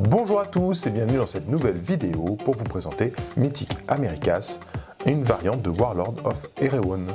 Bonjour à tous et bienvenue dans cette nouvelle vidéo pour vous présenter Mythic Americas, une variante de Warlord of Erewhon.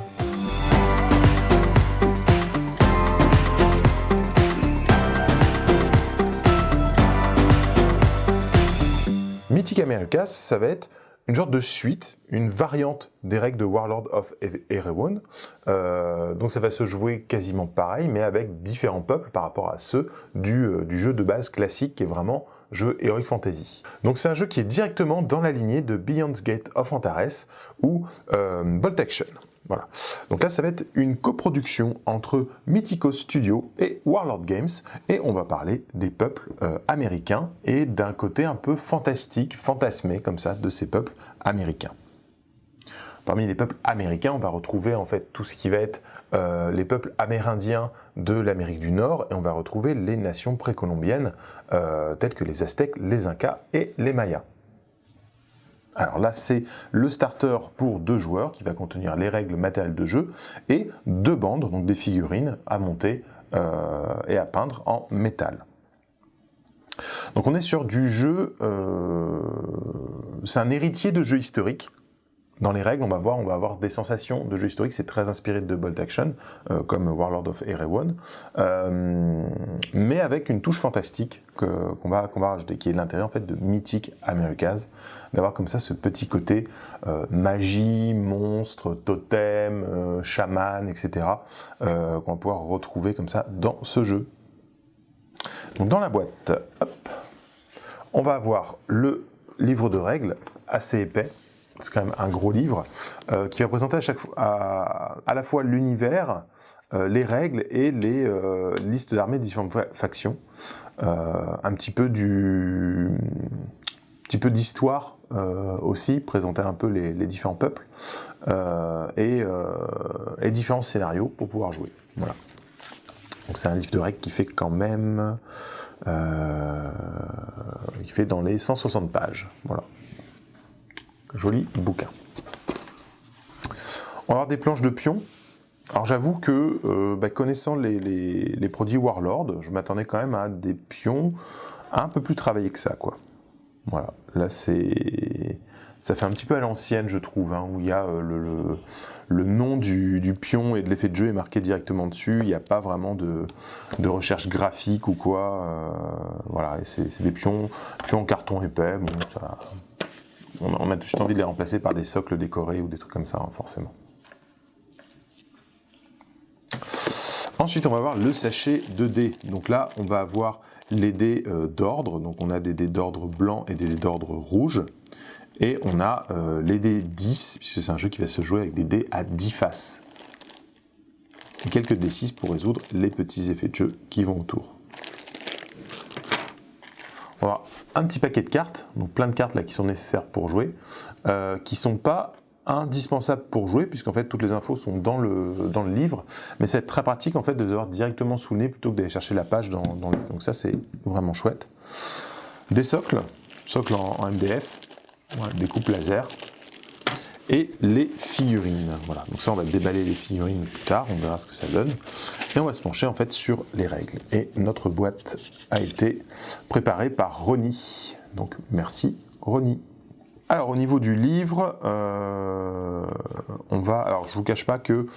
Mythic Americas, ça va être une sorte de suite, une variante des règles de Warlord of Erewhon. Donc ça va se jouer quasiment pareil, mais avec différents peuples par rapport à ceux du jeu de base classique qui est vraiment jeu Heroic Fantasy. Donc c'est un jeu qui est directement dans la lignée de Beyond's Gate of Antares ou Bolt Action. Voilà. Donc là, ça va être une coproduction entre Mythico Studio et Warlord Games, et on va parler des peuples américains et d'un côté un peu fantastique, fantasmé comme ça, de ces peuples américains. Parmi les peuples américains, on va retrouver en fait tout ce qui va être les peuples amérindiens de l'Amérique du Nord, et on va retrouver les nations précolombiennes telles que les Aztèques, les Incas et les Mayas. Alors là, c'est le starter pour 2 joueurs qui va contenir les règles matérielles de jeu et 2 bandes, donc des figurines à monter et à peindre en métal. Donc on est sur du jeu, c'est un héritier de jeu historique. Dans les règles, on va avoir des sensations de jeu historique, c'est très inspiré de Bolt Action, comme Warlord of Erewhon, mais avec une touche fantastique qu'on va rajouter, qui est l'intérêt en fait de Mythic Americas, d'avoir comme ça ce petit côté magie, monstre, totem, chaman, etc., qu'on va pouvoir retrouver comme ça dans ce jeu. Donc dans la boîte, hop, on va avoir le livre de règles assez épais. C'est quand même un gros livre qui va présenter à la fois l'univers, les règles et les listes d'armées de différentes factions. Un petit peu d'histoire aussi, présenter un peu les différents peuples et différents scénarios pour pouvoir jouer. Voilà. Donc c'est un livre de règles qui fait quand même qui fait dans les 160 pages. Voilà. Joli bouquin. On va avoir des planches de pions. Alors j'avoue que connaissant les produits Warlord, je m'attendais quand même à des pions un peu plus travaillés que ça, quoi. Voilà, là ça fait un petit peu à l'ancienne, je trouve, hein, où il y a le nom du pion et de l'effet de jeu est marqué directement dessus. Il n'y a pas vraiment de recherche graphique ou quoi. Voilà, c'est des pions en carton épais. Bon, ça. On a tout de suite envie de les remplacer par des socles décorés ou des trucs comme ça, hein, forcément. Ensuite, on va avoir le sachet de dés. Donc là, on va avoir les dés d'ordre. Donc on a des dés d'ordre blanc et des dés d'ordre rouge. Et on a les dés 10, puisque c'est un jeu qui va se jouer avec des dés à 10 faces. Et quelques dés 6 pour résoudre les petits effets de jeu qui vont autour. On va avoir un petit paquet de cartes, donc plein de cartes là qui sont nécessaires pour jouer, qui ne sont pas indispensables pour jouer, puisqu'en fait toutes les infos sont dans le livre, mais ça va être très pratique en fait de les avoir directement sous le nez plutôt que d'aller chercher la page dans le livre. Donc ça c'est vraiment chouette. Des socles en MDF, voilà, des coupes laser, et les figurines. Voilà, donc ça on va déballer les figurines plus tard, on verra ce que ça donne. Et on va se pencher en fait sur les règles. Et notre boîte a été préparée par Ronnie. Donc merci Ronnie. Alors au niveau du livre, alors je vous cache pas que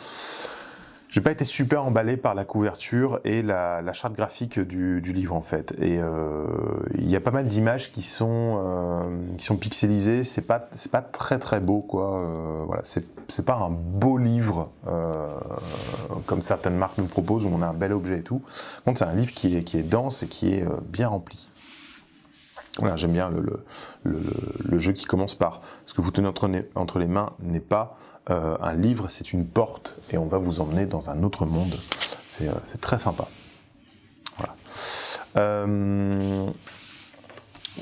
j'ai pas été super emballé par la couverture et la charte graphique du livre en fait. Et il y a pas mal d'images qui sont pixelisées, c'est pas très très beau quoi. Voilà, c'est pas un beau livre comme certaines marques nous proposent où on a un bel objet et tout. Donc c'est un livre qui est dense et qui est bien rempli. Voilà, j'aime bien le jeu qui commence par ce que vous tenez entre les mains n'est pas un livre, c'est une porte et on va vous emmener dans un autre monde. C'est très sympa. Voilà.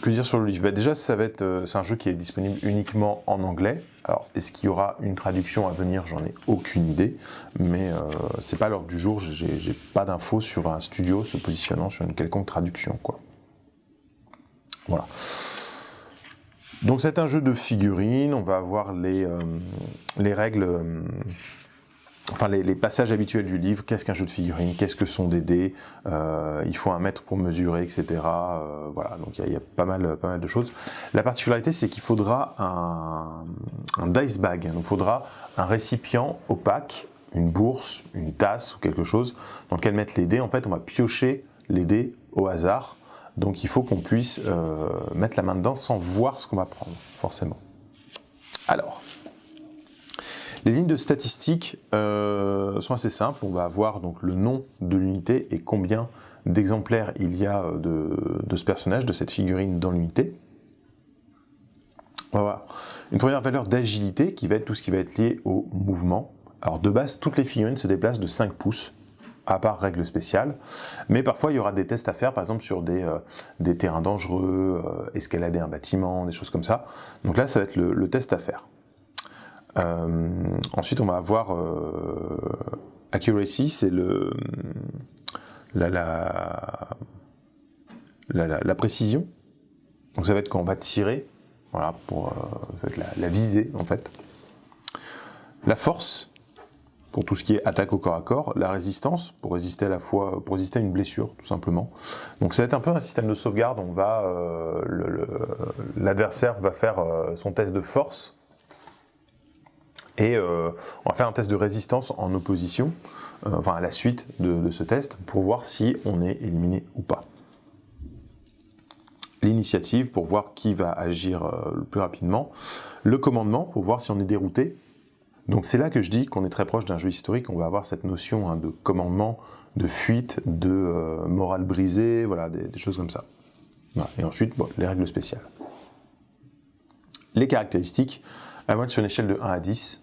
Que dire sur le livre? Déjà, c'est un jeu qui est disponible uniquement en anglais. Alors, est-ce qu'il y aura une traduction à venir? J'en ai aucune idée, mais c'est pas à l'ordre du jour. J'ai pas d'infos sur un studio se positionnant sur une quelconque traduction, quoi. Voilà. Donc c'est un jeu de figurines, on va avoir les règles enfin les passages habituels du livre, qu'est-ce qu'un jeu de figurines, qu'est-ce que sont des dés, il faut un mètre pour mesurer, etc. Voilà, donc il y a pas mal de choses. La particularité, c'est qu'il faudra un dice bag, donc il faudra un récipient opaque, une bourse, une tasse ou quelque chose dans lequel mettre les dés. En fait, on va piocher les dés au hasard, donc il faut qu'on puisse mettre la main dedans sans voir ce qu'on va prendre, forcément. Alors, les lignes de statistiques sont assez simples. On va avoir donc le nom de l'unité et combien d'exemplaires il y a de ce personnage, de cette figurine dans l'unité. On va avoir une première valeur d'agilité qui va être tout ce qui va être lié au mouvement. Alors de base, toutes les figurines se déplacent de 5 pouces, à part règle spéciale, mais parfois il y aura des tests à faire, par exemple sur des terrains dangereux, escalader un bâtiment, des choses comme ça. Donc là, ça va être le test à faire. Ensuite, on va avoir accuracy, c'est la précision. Donc ça va être quand on va tirer, voilà, ça va être la visée en fait. La force, pour tout ce qui est attaque au corps à corps, la résistance, pour résister à une blessure, tout simplement. Donc ça va être un peu un système de sauvegarde, l'adversaire va faire son test de force, et on va faire un test de résistance en opposition, enfin à la suite de ce test, pour voir si on est éliminé ou pas. L'initiative, pour voir qui va agir le plus rapidement. Le commandement, pour voir si on est dérouté. Donc c'est là que je dis qu'on est très proche d'un jeu historique, on va avoir cette notion de commandement, de fuite, de morale brisée, voilà, des choses comme ça. Voilà. Et ensuite, bon, les règles spéciales. Les caractéristiques, elles vont être sur une échelle de 1 à 10.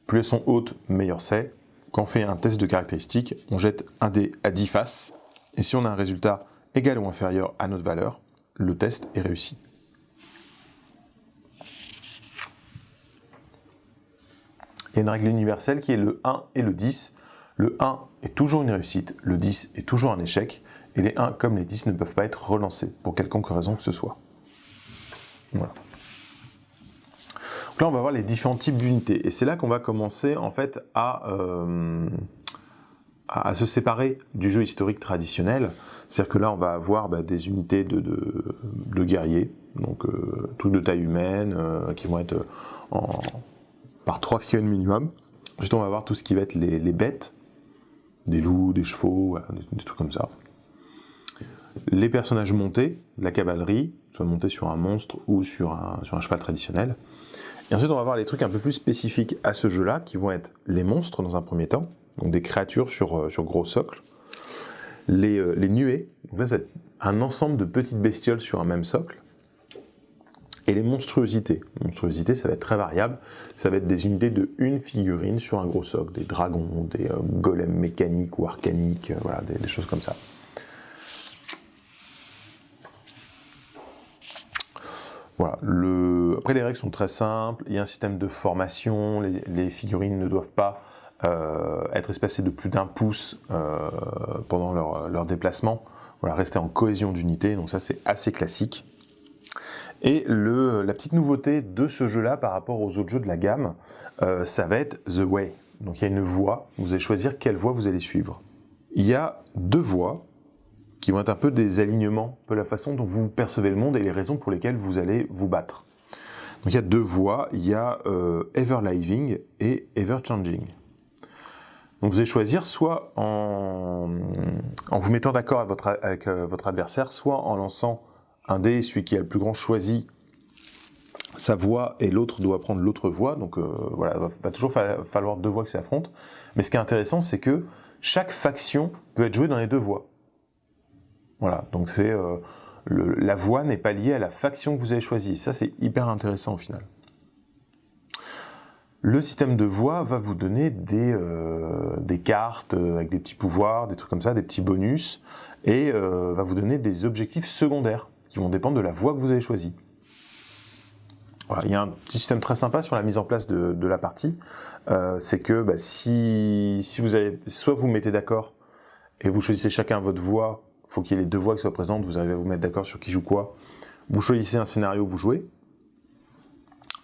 Plus elles sont hautes, meilleur c'est. Quand on fait un test de caractéristiques, on jette un dé à 10 faces, et si on a un résultat égal ou inférieur à notre valeur, le test est réussi. Il y a une règle universelle qui est le 1 et le 10. Le 1 est toujours une réussite, le 10 est toujours un échec, et les 1 comme les 10 ne peuvent pas être relancés, pour quelconque raison que ce soit. Voilà. Donc là, on va voir les différents types d'unités, et c'est là qu'on va commencer en fait à se séparer du jeu historique traditionnel. C'est-à-dire que là, on va avoir des unités de guerriers, donc toutes de taille humaine, qui vont être par 3 figurines minimum. Ensuite, on va avoir tout ce qui va être les bêtes, des loups, des chevaux, voilà, des trucs comme ça. Les personnages montés, la cavalerie, soit montés sur un monstre ou sur un cheval traditionnel. Et ensuite, on va avoir les trucs un peu plus spécifiques à ce jeu-là, qui vont être les monstres dans un premier temps, donc des créatures sur gros socles. Les nuées, donc là, c'est un ensemble de petites bestioles sur un même socle. Et les monstruosités. Les monstruosités, ça va être très variable. Ça va être des unités de une figurine sur un gros socle, des dragons, des golems mécaniques ou arcaniques, voilà, des choses comme ça. Voilà. Après, les règles sont très simples. Il y a un système de formation. Les figurines ne doivent pas être espacées de plus d'1 pouce pendant leur déplacement. Voilà, rester en cohésion d'unité. Donc ça, c'est assez classique. Et la petite nouveauté de ce jeu-là par rapport aux autres jeux de la gamme, ça va être The Way. Donc il y a une voie, vous allez choisir quelle voie vous allez suivre. Il y a 2 voies qui vont être un peu des alignements, un peu la façon dont vous percevez le monde et les raisons pour lesquelles vous allez vous battre. Donc il y a 2 voies, il y a Ever Living et Ever Changing. Donc vous allez choisir soit en vous mettant d'accord avec votre adversaire, soit en lançant un dé, celui qui a le plus grand choisit sa voie et l'autre doit prendre l'autre voie. Donc voilà, il va toujours falloir 2 voies qui s'affrontent. Mais ce qui est intéressant, c'est que chaque faction peut être jouée dans les 2 voies. Voilà, donc la voie n'est pas liée à la faction que vous avez choisie. Ça, c'est hyper intéressant au final. Le système de voie va vous donner des cartes avec des petits pouvoirs, des trucs comme ça, des petits bonus, et va vous donner des objectifs secondaires qui vont dépendre de la voie que vous avez choisie. Voilà, il y a un petit système très sympa sur la mise en place de la partie, c'est que si vous avez, soit vous mettez d'accord et vous choisissez chacun votre voie, il faut qu'il y ait les 2 voies qui soient présentes, vous arrivez à vous mettre d'accord sur qui joue quoi, vous choisissez un scénario, vous jouez,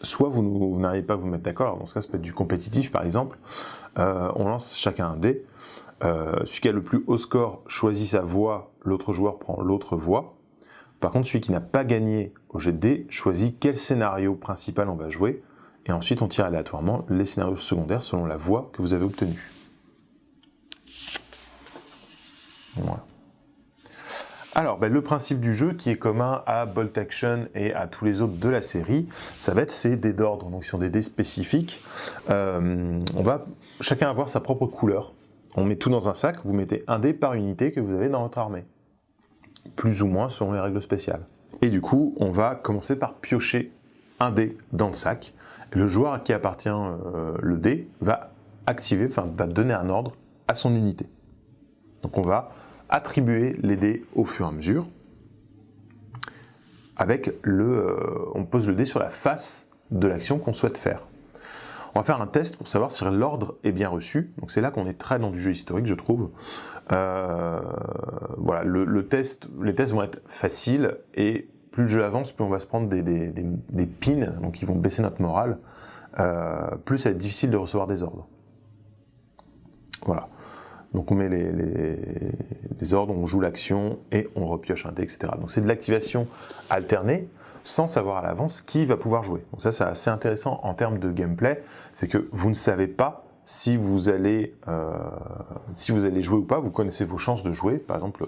soit vous n'arrivez pas à vous mettre d'accord, alors dans ce cas, ça peut être du compétitif par exemple, on lance chacun un dé, celui qui a le plus haut score choisit sa voie, l'autre joueur prend l'autre voie. Par contre, celui qui n'a pas gagné au jet de dés choisit quel scénario principal on va jouer, et ensuite on tire aléatoirement les scénarios secondaires selon la voie que vous avez obtenue. Voilà. Alors, le principe du jeu, qui est commun à Bolt Action et à tous les autres de la série, ça va être ces dés d'ordre, donc ce sont des dés spécifiques. On va chacun avoir sa propre couleur. On met tout dans un sac, vous mettez un dé par unité que vous avez dans votre armée. Plus ou moins selon les règles spéciales. Et du coup, on va commencer par piocher un dé dans le sac. Le joueur à qui appartient le dé va va donner un ordre à son unité. Donc on va attribuer les dés au fur et à mesure. On pose le dé sur la face de l'action qu'on souhaite faire. On va faire un test pour savoir si l'ordre est bien reçu. Donc c'est là qu'on est très dans du jeu historique, je trouve. Voilà, les tests vont être faciles et plus le jeu avance, plus on va se prendre des pins, donc qui vont baisser notre morale, plus ça va être difficile de recevoir des ordres. Voilà. Donc on met les ordres, on joue l'action et on repioche un dé, etc. Donc c'est de l'activation alternée, sans savoir à l'avance qui va pouvoir jouer. Donc ça c'est assez intéressant en termes de gameplay, c'est que vous ne savez pas si vous allez jouer ou pas, vous connaissez vos chances de jouer. Par exemple,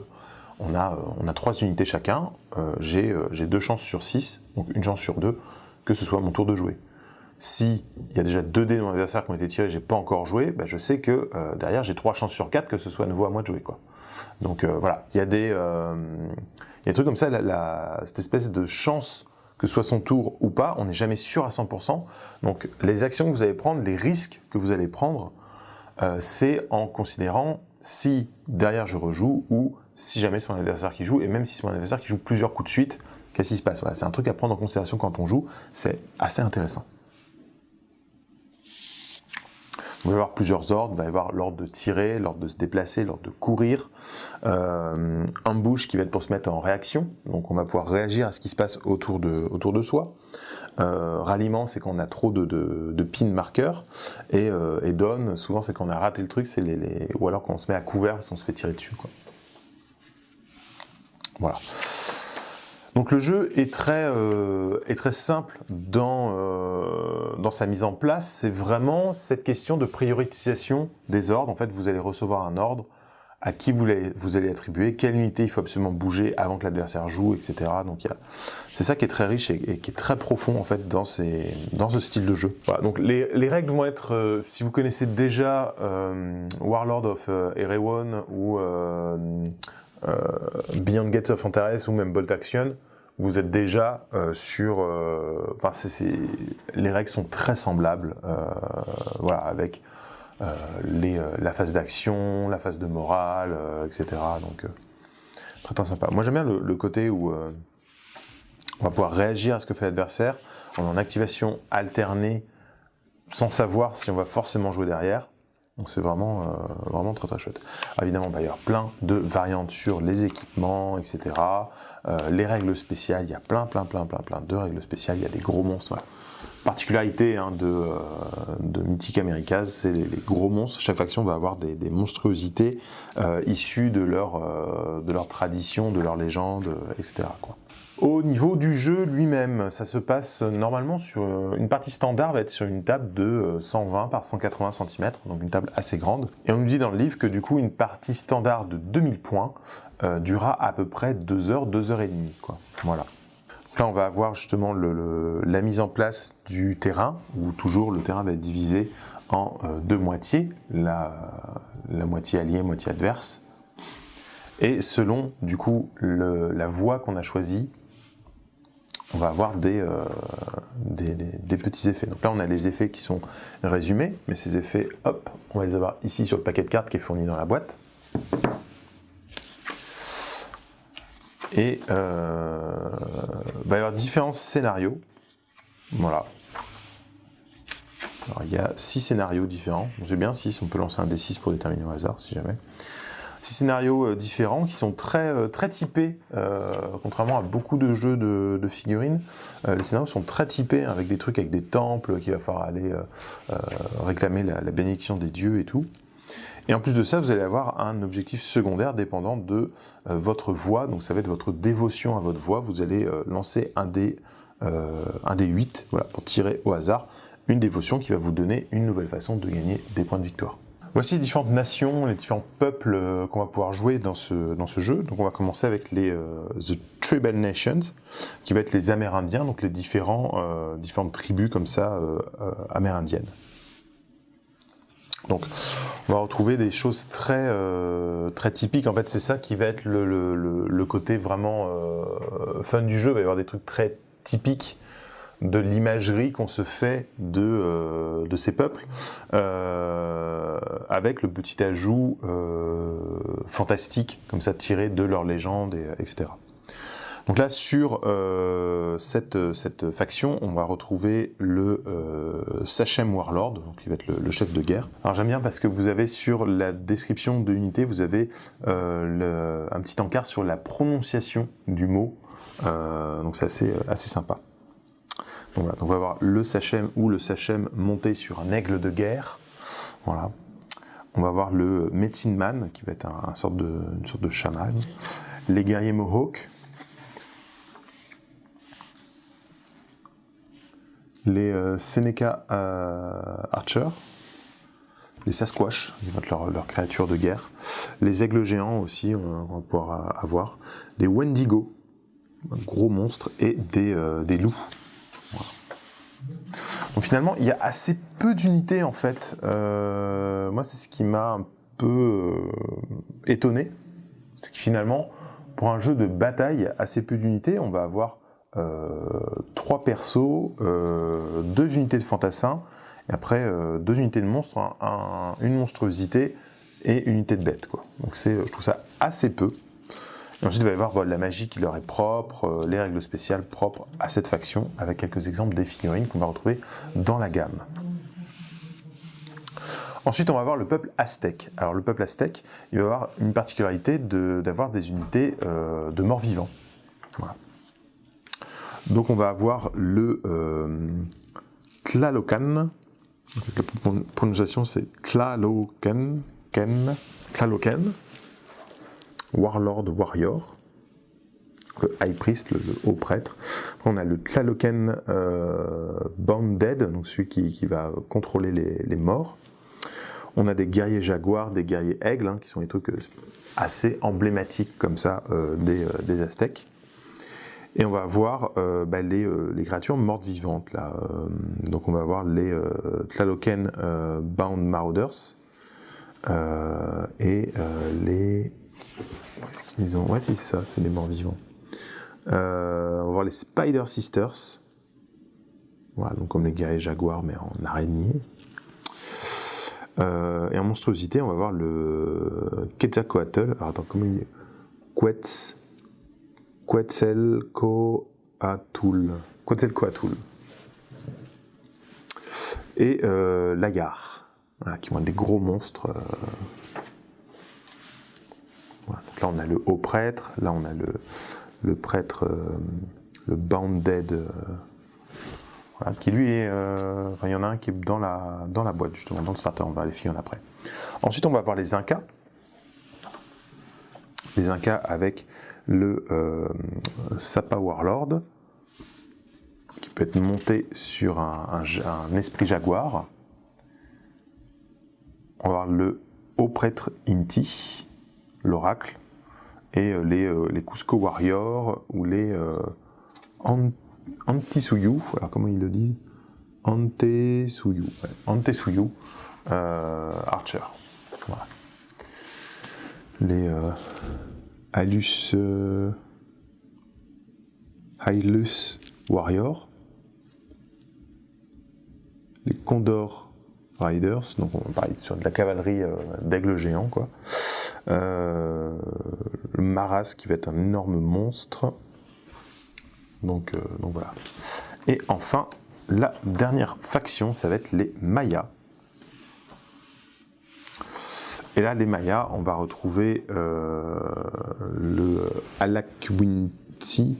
on a 3 unités chacun, j'ai 2 chances sur 6, donc une chance sur 2, que ce soit mon tour de jouer. Si il y a déjà 2 dés de mon adversaire qui ont été tirés et j'ai pas encore joué, je sais que derrière j'ai 3 chances sur 4 que ce soit à nouveau à moi de jouer, quoi. Donc voilà, il y a des trucs comme ça, cette espèce de chance que ce soit son tour ou pas, on n'est jamais sûr à 100%. Donc les actions que vous allez prendre, les risques que vous allez prendre, c'est en considérant si derrière je rejoue ou si jamais c'est mon adversaire qui joue, et même si c'est mon adversaire qui joue plusieurs coups de suite, qu'est-ce qui se passe? Voilà, c'est un truc à prendre en considération quand on joue, c'est assez intéressant. Il va y avoir plusieurs ordres, il va y avoir l'ordre de tirer, l'ordre de se déplacer, l'ordre de courir, ambush qui va être pour se mettre en réaction, donc on va pouvoir réagir à ce qui se passe autour de soi. Ralliement, c'est quand on a trop de pin marqueurs, et down, souvent c'est quand on a raté le truc, ou alors quand on se met à couvert parce qu'on se fait tirer dessus, quoi. Voilà. Donc le jeu est très simple dans sa mise en place, c'est vraiment cette question de priorisation des ordres. En fait, vous allez recevoir un ordre, à qui vous allez attribuer, quelle unité il faut absolument bouger avant que l'adversaire joue, etc. Donc c'est ça qui est très riche et qui est très profond en fait dans ce style de jeu. Voilà, donc les règles vont être, si vous connaissez déjà Warlord of Erewhon ou Beyond Gates of Antares ou même Bolt Action, vous êtes déjà sur... les règles sont très semblables, voilà, avec la phase d'action, la phase de morale, etc. Donc très sympa. Moi j'aime bien le côté où on va pouvoir réagir à ce que fait l'adversaire, on est en activation alternée, sans savoir si on va forcément jouer derrière. Donc c'est vraiment très très chouette. Alors, évidemment, il va y avoir plein de variantes sur les équipements, etc. Les règles spéciales, il y a plein de règles spéciales, il y a des gros monstres. Voilà. Particularité de Mythic Americas, c'est les gros monstres. Chaque faction va avoir des monstruosités issues de leur tradition, de leur légende, etc., quoi. Au niveau du jeu lui-même, ça se passe normalement sur une partie standard, va être sur une table de 120 par 180 cm, donc une table assez grande. Et on nous dit dans le livre que du coup une partie standard de 2000 points durera à peu près 2 heures, 2 heures et demie, quoi. Voilà. Donc là on va avoir justement la mise en place du terrain, où toujours le terrain va être divisé en 2 moitiés, la moitié alliée, moitié adverse. Et selon du coup la voie qu'on a choisie, on va avoir des petits effets. Donc là, on a les effets qui sont résumés, mais ces effets, hop, on va les avoir ici sur le paquet de cartes qui est fourni dans la boîte. Et il va y avoir différents scénarios. Voilà. Alors, il y a 6 scénarios différents. C'est bien 6, on peut lancer un D6 pour déterminer au hasard, si jamais. 6 scénarios différents qui sont très typés, contrairement à beaucoup de jeux de figurines. Les scénarios sont très typés, avec des trucs avec des temples qu'il va falloir aller réclamer la bénédiction des dieux et tout. Et en plus de ça, vous allez avoir un objectif secondaire dépendant de votre voix, donc ça va être votre dévotion à votre voix. Vous allez lancer un dé 8, voilà, pour tirer au hasard une dévotion qui va vous donner une nouvelle façon de gagner des points de victoire. Voici les différentes nations, les différents peuples qu'on va pouvoir jouer dans ce jeu. Donc on va commencer avec les The Tribal Nations, qui va être les Amérindiens, donc les différentes tribus comme ça amérindiennes. Donc on va retrouver des choses très typiques. En fait, c'est ça qui va être le côté vraiment fun du jeu. Il va y avoir des trucs très typiques de l'imagerie qu'on se fait de ces peuples, avec le petit ajout fantastique, comme ça, tiré de leurs légendes, etc. Donc là, sur cette faction, on va retrouver le Sachem Warlord, donc qui va être le chef de guerre. Alors j'aime bien parce que vous avez sur la description de l'unité, vous avez un petit encart sur la prononciation du mot, donc c'est assez sympa. Donc, voilà, donc on va avoir le Sachem ou le Sachem monté sur un aigle de guerre. Voilà. On va avoir le Medicine Man qui va être une sorte de chaman. Les guerriers Mohawk. Les Seneca Archer. Les Sasquatch, qui vont être leur créature de guerre. Les aigles géants aussi, on va pouvoir avoir. Des Wendigo, un gros monstre, et des loups. Voilà. Donc finalement, il y a assez peu d'unités en fait. Moi, c'est ce qui m'a un peu étonné. C'est que finalement, pour un jeu de bataille, il y a assez peu d'unités. On va avoir 3 persos, 2 unités de fantassins, et après 2 unités de monstres, une monstruosité et une unité de bête, quoi. Donc je trouve ça assez peu. Et ensuite, il va y avoir la magie qui leur est propre, les règles spéciales propres à cette faction, avec quelques exemples des figurines qu'on va retrouver dans la gamme. Ensuite, on va avoir le peuple aztèque. Alors, le peuple aztèque, il va avoir une particularité d'avoir des unités de morts-vivants. Voilà. Donc, on va avoir le Tlalocan. La prononciation, c'est Tlalocan. Tlalocan. Warlord Warrior, le High Priest, le haut prêtre. Après, on a le Tlalocan Bounded, donc celui qui va contrôler les morts. On a des guerriers jaguars, des guerriers aigles, qui sont des trucs assez emblématiques comme ça des Aztèques. Et on va avoir les créatures mortes vivantes là. Donc on va avoir les Tlalocan Bound Marauders et les... Est-ce qu'ils ont... Ouais, c'est ça, c'est les morts vivants. On va voir les Spider Sisters. Voilà, donc comme les guerriers jaguars, mais en araignée. Et en monstruosité, on va voir le Quetzalcoatl. Alors attends, comment il est Quetzalcoatl. Et Lagar. Voilà, qui vont être des gros monstres. Voilà, donc là on a le haut prêtre, là on a le prêtre, le Bounded, voilà, qui lui est, il y en a un qui est dans la boîte justement, dans le starter, on va les finir après. Ensuite on va avoir les Incas. Les Incas avec le Sapa Warlord, qui peut être monté sur un esprit jaguar. On va avoir le haut prêtre Inti, l'oracle, et les Cusco Warriors, ou les Antisuyu, alors comment ils le disent, Antisuyu, ouais. Antisuyu Archer. Voilà. Les Hyllus Warrior, les Condor Riders, donc on va parler sur de la cavalerie d'aigle géant, quoi. Le Maras qui va être un énorme monstre. Donc voilà. Et enfin, la dernière faction, ça va être les Mayas. Et là, les Mayas, on va retrouver le Alakwinti.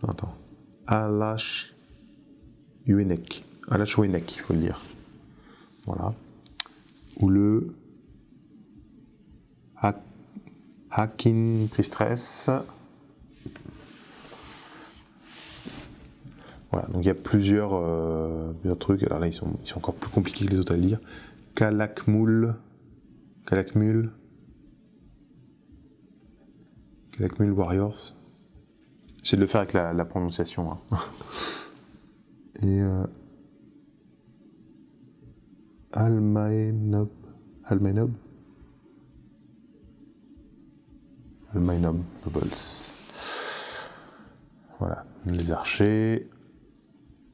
Attends. Alashwenek, il faut le dire. Voilà. Ou le Hakin Pristress. Voilà, donc il y a plusieurs trucs. Alors là, ils sont encore plus compliqués que les autres à lire. Kalakmul Warriors. J'essaie de le faire avec la prononciation. Hein. Et Almaenob Nobles. Voilà, les archers,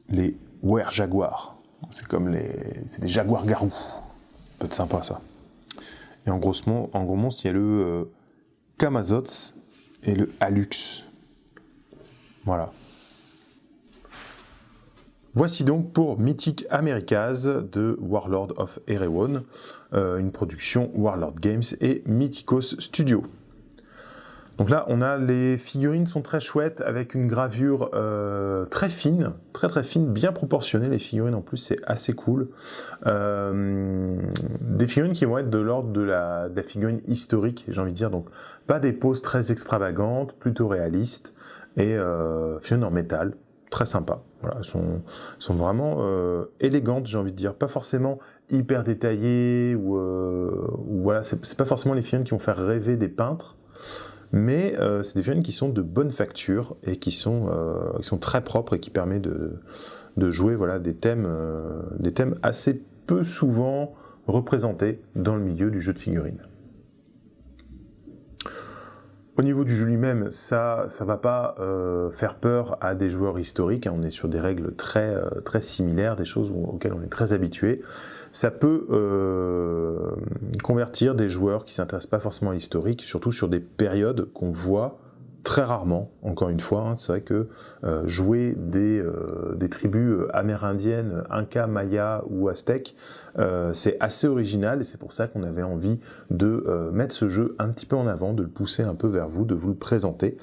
les Were Jaguars. C'est comme c'est des jaguars garous. Peut être sympa ça. Et en gros monstre, il y a le Kamazots et le Alux. Voilà. Voici donc pour Mythic Americas de Warlord of Erewhon, une production Warlord Games et Mythicos Studio. Donc là, on a les figurines sont très chouettes avec une gravure très fine, très fine, bien proportionnée. Les figurines en plus, c'est assez cool. Des figurines qui vont être de l'ordre de la figurine historique, j'ai envie de dire. Donc pas des poses très extravagantes, plutôt réalistes et figurines en métal, très sympa. Voilà, elles sont vraiment élégantes, j'ai envie de dire. Pas forcément hyper détaillées ou voilà, c'est pas forcément les figurines qui vont faire rêver des peintres. Mais c'est des figurines qui sont de bonne facture et qui sont très propres et qui permettent de jouer voilà, des thèmes assez peu souvent représentés dans le milieu du jeu de figurines. Au niveau du jeu lui-même, ça va pas faire peur à des joueurs historiques, hein, on est sur des règles très similaires, des choses auxquelles on est très habitué. Ça peut convertir des joueurs qui ne s'intéressent pas forcément à l'historique, surtout sur des périodes qu'on voit très rarement, encore une fois. Hein, c'est vrai que jouer des tribus amérindiennes, Inca, Maya ou Aztèques, c'est assez original et c'est pour ça qu'on avait envie de mettre ce jeu un petit peu en avant, de le pousser un peu vers vous, de vous le présenter,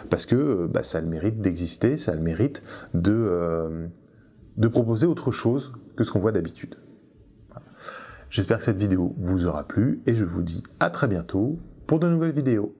parce que ça a le mérite d'exister, ça a le mérite de proposer autre chose que ce qu'on voit d'habitude. J'espère que cette vidéo vous aura plu et je vous dis à très bientôt pour de nouvelles vidéos.